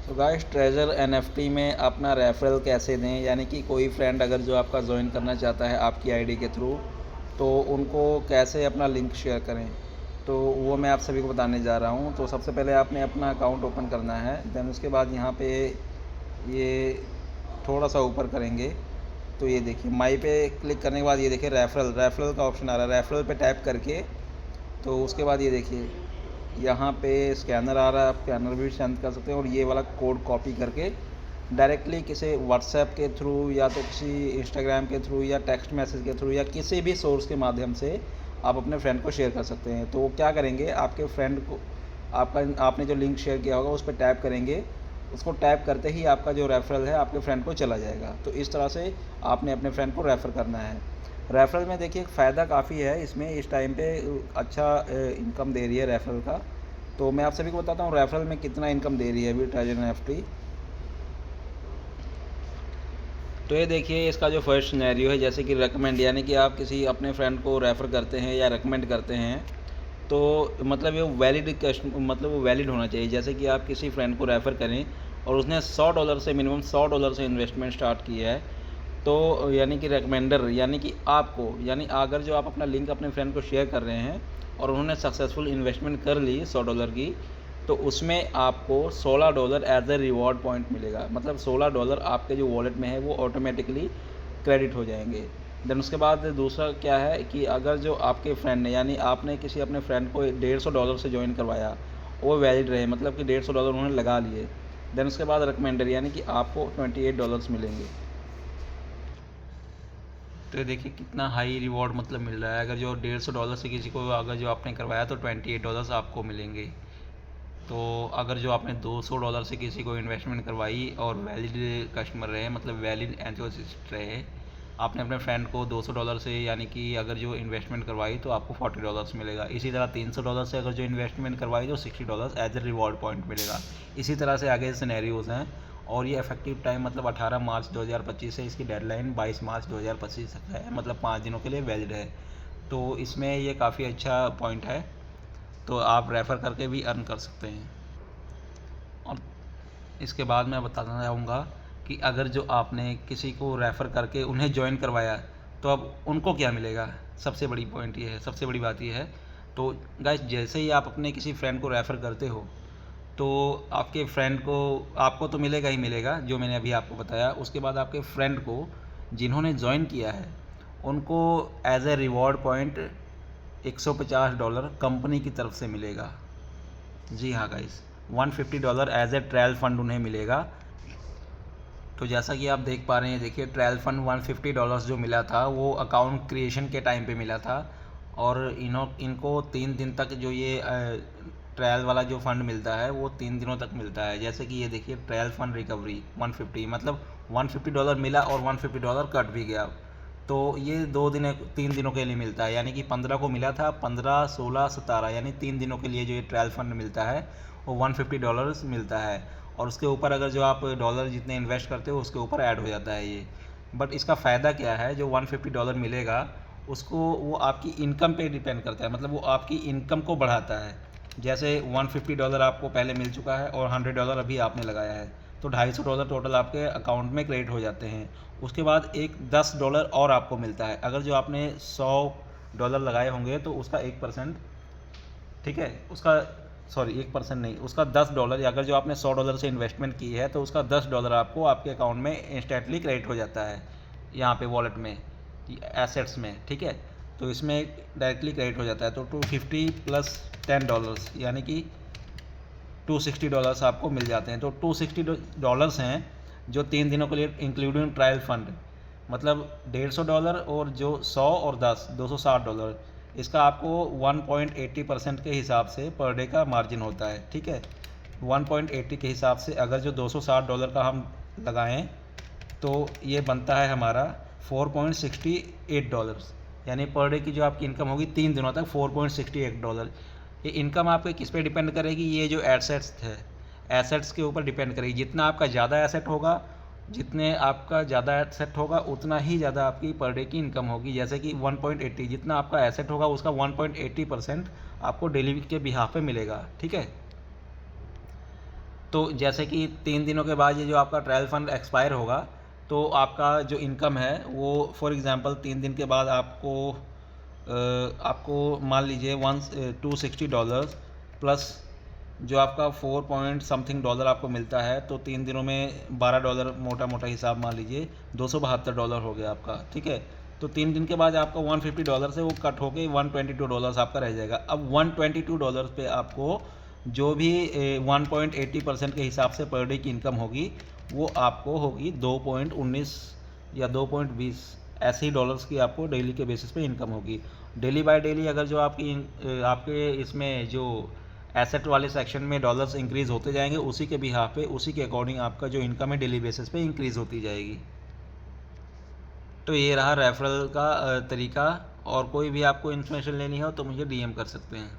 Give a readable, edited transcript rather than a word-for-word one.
तो guys treasure NFT में अपना रेफरल कैसे दें, यानी कि कोई फ्रेंड अगर जो आपका ज्वाइन करना चाहता है आपकी आईडी के थ्रू, तो उनको कैसे अपना लिंक शेयर करें, तो वो मैं आप सभी को बताने जा रहा हूँ। तो सबसे पहले आपने अपना अकाउंट ओपन करना है। देन उसके बाद यहाँ पे ये थोड़ा सा ऊपर करेंगे तो ये देखिए माई पे क्लिक करने के बाद ये देखिए रेफरल का ऑप्शन आ रहा है। रेफरल पे टैप करके तो उसके बाद ये देखिए यहाँ पे स्कैनर आ रहा है, आप स्कैनर भी सेंड कर सकते हैं और ये वाला कोड कॉपी करके डायरेक्टली किसी व्हाट्सएप के थ्रू या तो किसी इंस्टाग्राम के थ्रू या टेक्स्ट मैसेज के थ्रू या किसी भी सोर्स के माध्यम से आप अपने फ्रेंड को शेयर कर सकते हैं। तो क्या करेंगे, आपके फ्रेंड को आपने जो लिंक शेयर किया होगा उस पर टैप करेंगे। उसको टैप करते ही आपका जो रेफरल है आपके फ्रेंड को चला जाएगा। तो इस तरह से आपने अपने फ्रेंड को रेफ़र करना है। रेफरल में देखिए फ़ायदा काफ़ी है इसमें, इस टाइम पे अच्छा इनकम दे रही है रेफरल का। तो मैं आप सभी को बताता हूँ रेफरल में कितना इनकम दे रही है अभी ट्रेजर एनएफटी। तो ये देखिए इसका जो फर्स्ट सिनेरियो है, जैसे कि रेकमेंड, यानी कि आप किसी अपने फ्रेंड को रेफ़र करते हैं या रेकमेंड करते हैं, तो मतलब ये वैलिड मतलब वो वैलिड होना चाहिए। जैसे कि आप किसी फ्रेंड को रेफ़र करें और उसने $100 से मिनिमम $100 से इन्वेस्टमेंट स्टार्ट की है, तो यानी कि रिकमेंडर यानी कि आपको, यानी अगर जो आप अपना लिंक अपने फ्रेंड को शेयर कर रहे हैं और उन्होंने सक्सेसफुल इन्वेस्टमेंट कर ली $100 की, तो उसमें आपको $16 एज ए रिवॉर्ड पॉइंट मिलेगा। मतलब $16 आपके जो वॉलेट में है वो ऑटोमेटिकली क्रेडिट हो जाएंगे। देन उसके बाद दूसरा क्या है कि अगर जो आपके फ्रेंड ने, यानी आपने किसी अपने फ्रेंड को $150 से ज्वाइन करवाया, वो वैलिड रहे, मतलब कि $150 उन्होंने लगा लिए। देन उसके बाद रिकमेंडर यानी कि आपको $28 मिलेंगे। तो ये देखिए कितना हाई रिवॉर्ड मतलब मिल रहा है। अगर जो $150 से किसी को अगर जो आपने करवाया तो $28 आपको मिलेंगे। तो अगर जो आपने $200 से किसी को इन्वेस्टमेंट करवाई और वैलिड कस्टमर रहे, मतलब वैलिड एंथुसिस्ट रहे, आपने अपने फ्रेंड को $200 से, यानी कि अगर जो इन्वेस्टमेंट करवाई तो आपको $40 मिलेगा। इसी तरह $300 से अगर जो इन्वेस्टमेंट करवाई तो $60 एज ए रिवॉर्ड पॉइंट मिलेगा। इसी तरह से आगे सिनेरियोज़ हैं और ये इफेक्टिव टाइम मतलब 18 मार्च 2025 है, इसकी डेडलाइन 22 मार्च 2025 तक है, मतलब 5 दिनों के लिए वैलिड है। तो इसमें ये काफ़ी अच्छा पॉइंट है, तो आप रेफ़र करके भी अर्न कर सकते हैं। और इसके बाद मैं बताना चाहूँगा कि अगर जो आपने किसी को रेफ़र करके उन्हें जॉइन करवाया तो अब उनको क्या मिलेगा। सबसे बड़ी पॉइंट ये है, सबसे बड़ी बात ये है। तो गाइस जैसे ही आप अपने किसी फ्रेंड को रेफ़र करते हो तो आपके फ्रेंड को, आपको तो मिलेगा ही मिलेगा जो मैंने अभी आपको बताया। उसके बाद आपके फ्रेंड को जिन्होंने ज्वाइन किया है उनको as a reward point $150 company की तरफ से मिलेगा। जी हाँ guys, $150 as a trial fund उन्हें मिलेगा। तो जैसा कि आप देख पा रहे हैं, देखिए ट्रायल फंड $150 जो मिला था वो अकाउंट क्रिएशन के टाइम पे मिला था और इनको 3 दिन तक जो ये ट्रायल वाला जो फ़ंड मिलता है वो 3 दिनों तक मिलता है। जैसे कि ये देखिए ट्रायल फंड रिकवरी 150, मतलब $150 मिला और $150 कट भी गया। तो ये 3 दिनों के लिए मिलता है, यानी कि 15 को मिला था, 15, 16, 17 यानी 3 दिनों के लिए जो ये ट्रायल फंड मिलता है वो $150 मिलता है। और उसके ऊपर अगर जो आप डॉलर जितने इन्वेस्ट करते हो उसके ऊपर ऐड हो जाता है ये। बट इसका फ़ायदा क्या है, जो $150 मिलेगा उसको वो आपकी इनकम पे डिपेंड करता है, मतलब वो आपकी इनकम को बढ़ाता है। जैसे $150 आपको पहले मिल चुका है और $100 अभी आपने लगाया है, तो $250 टोटल आपके अकाउंट में क्रेडिट हो जाते हैं। उसके बाद एक $10 और आपको मिलता है अगर जो आपने $100 लगाए होंगे तो उसका 1%, ठीक है, उसका 1% नहीं, उसका $10, अगर जो आपने $100 से इन्वेस्टमेंट की है तो उसका $10 आपको आपके अकाउंट में इंस्टेंटली क्रेडिट हो जाता है, यहाँ पे वॉलेट में, एसेट्स में, ठीक है। तो इसमें डायरेक्टली क्रेडिट हो जाता है। तो 250 प्लस $10 यानी कि $260 आपको मिल जाते हैं। तो $260 हैं जो 3 दिनों के लिए इंक्लूडिंग ट्रायल फंड, मतलब $150 और जो 100 और 10 $260, इसका आपको 1.80% के हिसाब से पर डे का मार्जिन होता है, ठीक है। 1.80 के हिसाब से अगर जो $260 का हम लगाएं तो ये बनता है हमारा $4.68, यानी पर डे की जो आपकी इनकम होगी 3 दिनों तक $4.68। ये इनकम आपके किस पे डिपेंड करेगी, ये जो एसेट्स है, एसेट्स के ऊपर डिपेंड करेगी। जितना आपका ज़्यादा एसेट होगा, जितने आपका ज़्यादा एसेट होगा उतना ही ज़्यादा आपकी पर डे की इनकम होगी। जैसे कि 1.80, जितना आपका एसेट होगा उसका 1.80% आपको डेली के बिहाफ पे मिलेगा, ठीक है। तो जैसे कि 3 दिनों के बाद ये जो आपका ट्रायल फंड एक्सपायर होगा, तो आपका जो इनकम है वो फॉर एग्ज़ाम्पल 3 दिन के बाद आपको मान लीजिए $260 प्लस जो आपका 4 पॉइंट समथिंग डॉलर आपको मिलता है, तो 3 दिनों में $12 मोटा मोटा हिसाब मान लीजिए $272 हो गया आपका, ठीक है। तो 3 दिन के बाद आपका $150 से वो कट होके $122 आपका रह जाएगा। अब $122 पे आपको जो भी 1.80% के हिसाब से पर डे की इनकम होगी, वो आपको होगी 2.19 या 2.20 ऐसे ही डॉलर्स की आपको डेली के बेसिस पे इनकम होगी। डेली बाय डेली अगर जो आपके इसमें जो एसेट वाले सेक्शन में डॉलर्स इंक्रीज़ होते जाएंगे, उसी के बिहाफ पे उसी के अकॉर्डिंग आपका जो इनकम है डेली बेसिस पे इंक्रीज़ होती जाएगी। तो ये रहा रेफरल का तरीका। और कोई भी आपको इन्फॉर्मेशन लेनी हो तो मुझे DM कर सकते हैं।